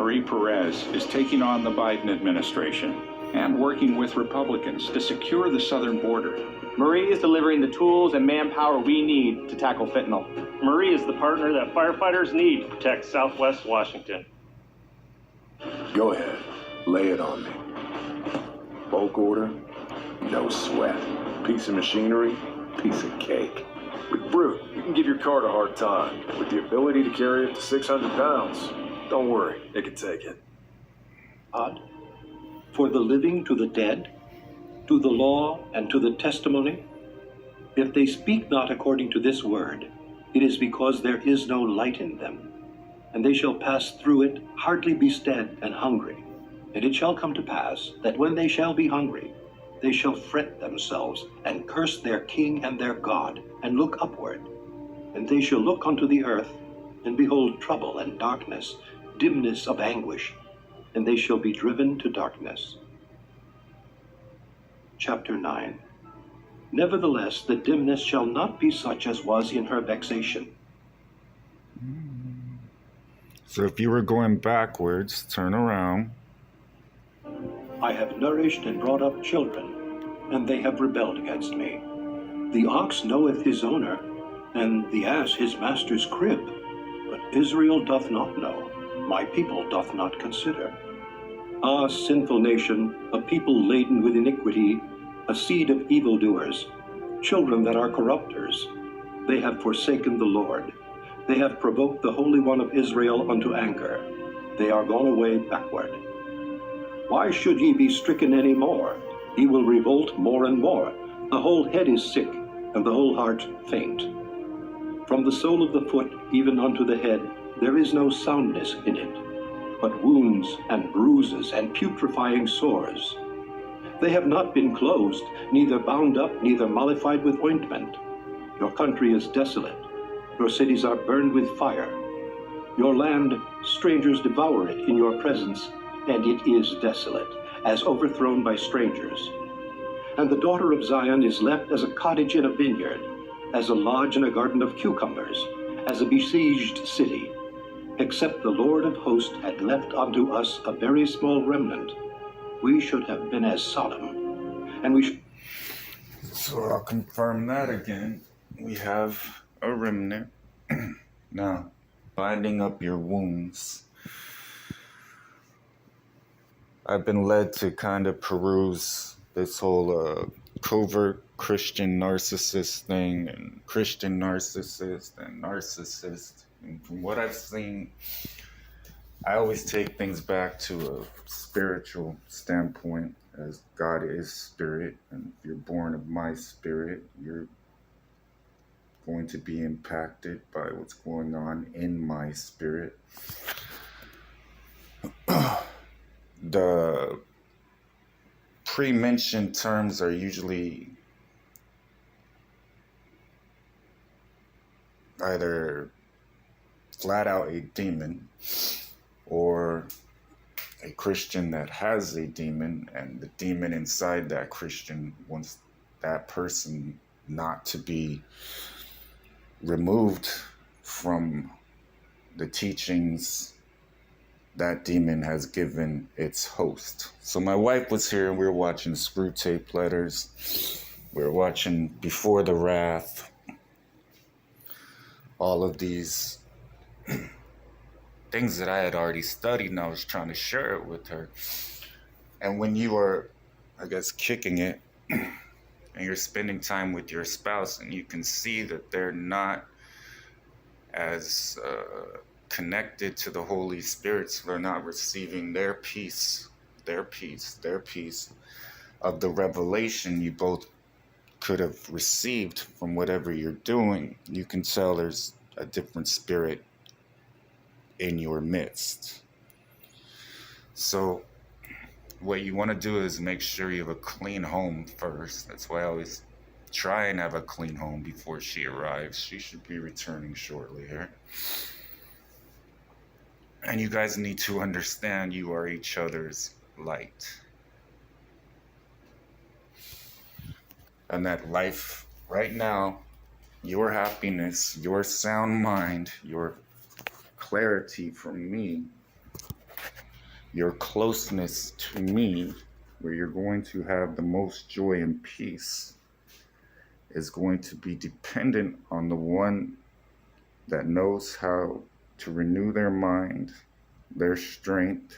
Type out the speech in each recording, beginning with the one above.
Marie Perez is taking on the Biden administration and working with Republicans to secure the southern border. Marie is delivering the tools and manpower we need to tackle fentanyl. Marie is the partner that firefighters need to protect Southwest Washington. Go ahead, lay it on me. Bulk order, no sweat. Piece of machinery, piece of cake. With Brute, you can give your cart a hard time. With the ability to carry up to 600 pounds, don't worry, it can take it. God, for the living to the dead, to the law and to the testimony, if they speak not according to this word, it is because there is no light in them, and they shall pass through it, hardly be stead and hungry. And it shall come to pass that when they shall be hungry, they shall fret themselves, and curse their king and their God, and look upward. And they shall look unto the earth, and behold trouble and darkness, dimness of anguish, and they shall be driven to darkness. Chapter 9. Nevertheless, the dimness shall not be such as was in her vexation. So if you were going backwards, turn around. I have nourished and brought up children, and they have rebelled against me. The ox knoweth his owner, and the ass his master's crib. But Israel doth not know, my people doth not consider. Ah, sinful nation, a people laden with iniquity, a seed of evildoers, children that are corrupters. They have forsaken the Lord. They have provoked the Holy One of Israel unto anger. They are gone away backward. Why should ye be stricken any more? He will revolt more and more. The whole head is sick, and the whole heart faint. From the sole of the foot even unto the head, there is no soundness in it, but wounds and bruises and putrefying sores. They have not been closed, neither bound up, neither mollified with ointment. Your country is desolate. Your cities are burned with fire. Your land, strangers devour it in your presence, and it is desolate, as overthrown by strangers. And the daughter of Zion is left as a cottage in a vineyard, as a lodge in a garden of cucumbers, as a besieged city. Except the Lord of hosts had left unto us a very small remnant, we should have been as Sodom, and we should... So I'll confirm that again. We have a remnant. Now, binding up your wounds. I've been led to kind of peruse this whole covert Christian narcissist thing, and Christian narcissist and narcissist. And from what I've seen, I always take things back to a spiritual standpoint, as God is spirit, and if you're born of my spirit, you're going to be impacted by what's going on in my spirit. The pre-mentioned terms are usually either flat out a demon or a Christian that has a demon, and the demon inside that Christian wants that person not to be removed from the teachings that demon has given its host. So my wife was here and we were watching Screw Tape Letters. We were watching Before the Wrath. All of these things that I had already studied, and I was trying to share it with her. And when you are, I guess, kicking it, and you're spending time with your spouse, and you can see that they're not as connected to the Holy Spirit, so they're not receiving their peace of the revelation you both could have received from whatever you're doing. You can tell there's a different spirit in your midst. So what you want to do is make sure you have a clean home first. That's why I always try and have a clean home before she arrives. She should be returning shortly here. And you guys need to understand you are each other's light. And that life right now, your happiness, your sound mind, your clarity from me your closeness to me, where you're going to have the most joy and peace, is going to be dependent on the one that knows how to renew their mind, their strength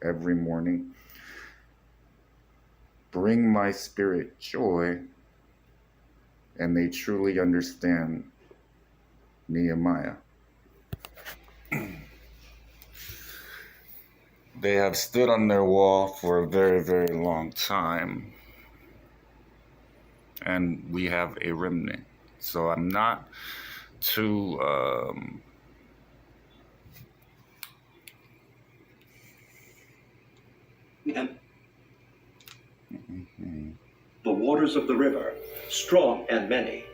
every morning, bring my spirit joy, and they truly understand Nehemiah. They have stood on their wall for a very, very long time, and we have a remnant. So I'm not too the waters of the river, strong and many,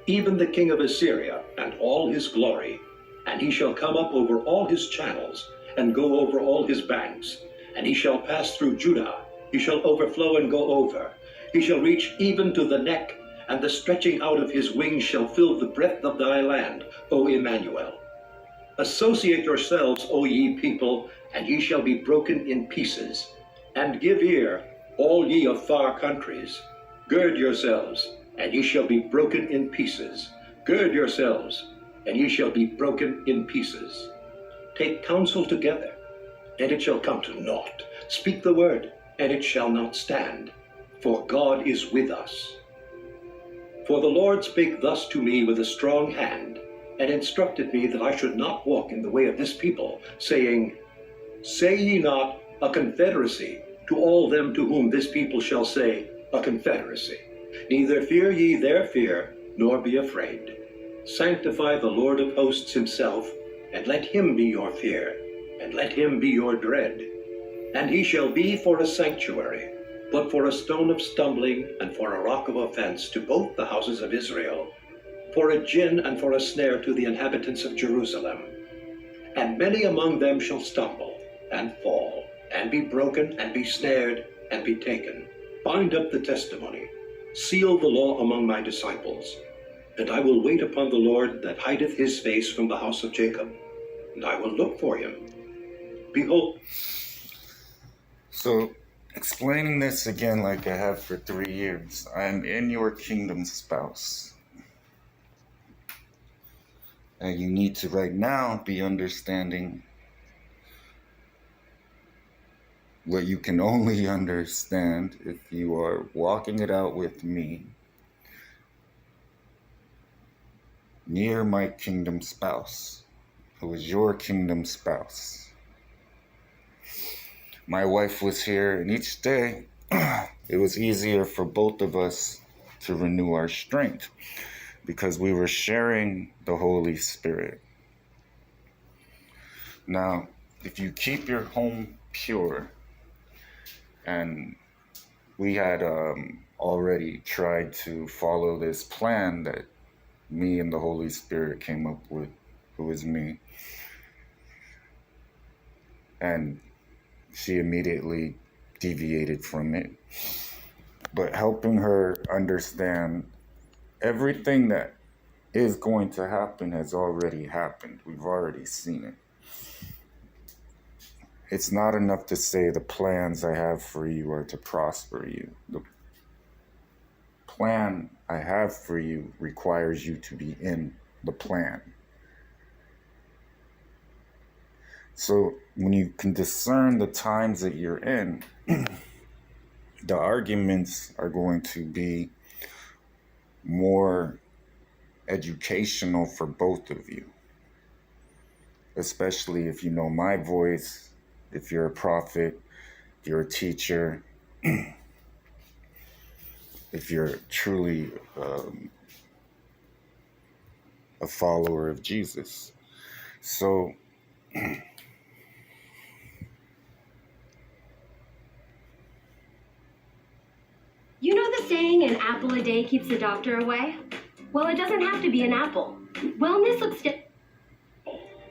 even the king of Assyria and all his glory. And he shall come up over all his channels, and go over all his banks. And he shall pass through Judah, he shall overflow and go over. He shall reach even to the neck, and the stretching out of his wings shall fill the breadth of thy land, O Emmanuel. Associate yourselves, O ye people, and ye shall be broken in pieces. And give ear, all ye of far countries. Gird yourselves, and ye shall be broken in pieces. Gird yourselves, and ye shall be broken in pieces. Take counsel together, and it shall come to naught. Speak the word, and it shall not stand. For God is with us. For the Lord spake thus to me with a strong hand, and instructed me that I should not walk in the way of this people, saying, Say ye not, a confederacy, to all them to whom this people shall say, a confederacy. Neither fear ye their fear, nor be afraid. Sanctify the Lord of hosts himself, and let him be your fear, and let him be your dread. And he shall be for a sanctuary, but for a stone of stumbling, and for a rock of offense to both the houses of Israel, for a gin and for a snare to the inhabitants of Jerusalem. And many among them shall stumble, and fall, and be broken, and be snared, and be taken. Bind up the testimony, seal the law among my disciples. And I will wait upon the Lord that hideth his face from the house of Jacob, and I will look for him. Behold. So, explaining this again like I have for 3 years, I am in your kingdom, spouse. And you need to right now be understanding what you can only understand if you are walking it out with me, near my kingdom spouse, who is your kingdom spouse. My wife was here, and each day it was easier for both of us to renew our strength because we were sharing the Holy Spirit. Now, if you keep your home pure, and we had already tried to follow this plan that me and the Holy Spirit came up with, who is me. And she immediately deviated from it. But helping her understand everything that is going to happen has already happened. We've already seen it. It's not enough to say the plans I have for you are to prosper you. The plan I have for you requires you to be in the plan. So when you can discern the times that you're in, the arguments are going to be more educational for both of you, especially if you know my voice. If you're a prophet, if you're a teacher, if you're truly a follower of Jesus. So, you know the saying, an apple a day keeps the doctor away? Well, it doesn't have to be an apple. Wellness looks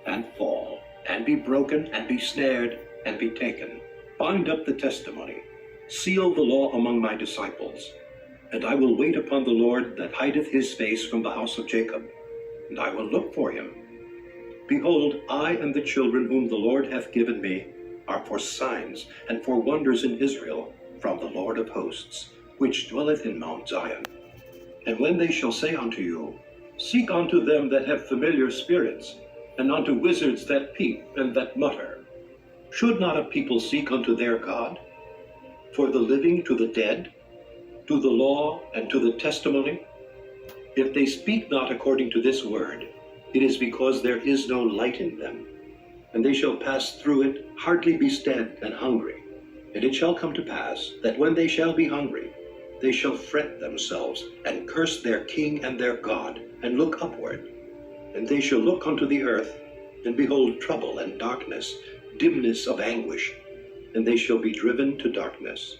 and fall, and be broken, and be snared, and be taken. Bind up the testimony, seal the law among my disciples. And I will wait upon the Lord that hideth his face from the house of Jacob, and I will look for him. Behold, I and the children whom the Lord hath given me are for signs and for wonders in Israel from the Lord of hosts, which dwelleth in Mount Zion. And when they shall say unto you, Seek unto them that have familiar spirits, and unto wizards that peep and that mutter, should not a people seek unto their God? For the living to the dead, to the law and to the testimony? If they speak not according to this word, it is because there is no light in them. And they shall pass through it, hardly be stead and hungry. And it shall come to pass, that when they shall be hungry, they shall fret themselves, and curse their king and their God, and look upward. And they shall look unto the earth, and behold trouble and darkness, dimness of anguish, and they shall be driven to darkness.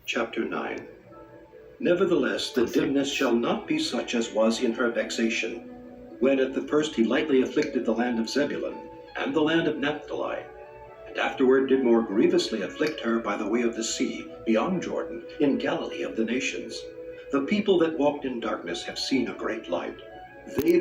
Chapter 9. Nevertheless, the dimness shall not be such as was in her vexation, when at the first he lightly afflicted the land of Zebulun, and the land of Naphtali, and afterward did more grievously afflict her by the way of the sea, beyond Jordan, in Galilee of the nations. The people that walked in darkness have seen a great light. They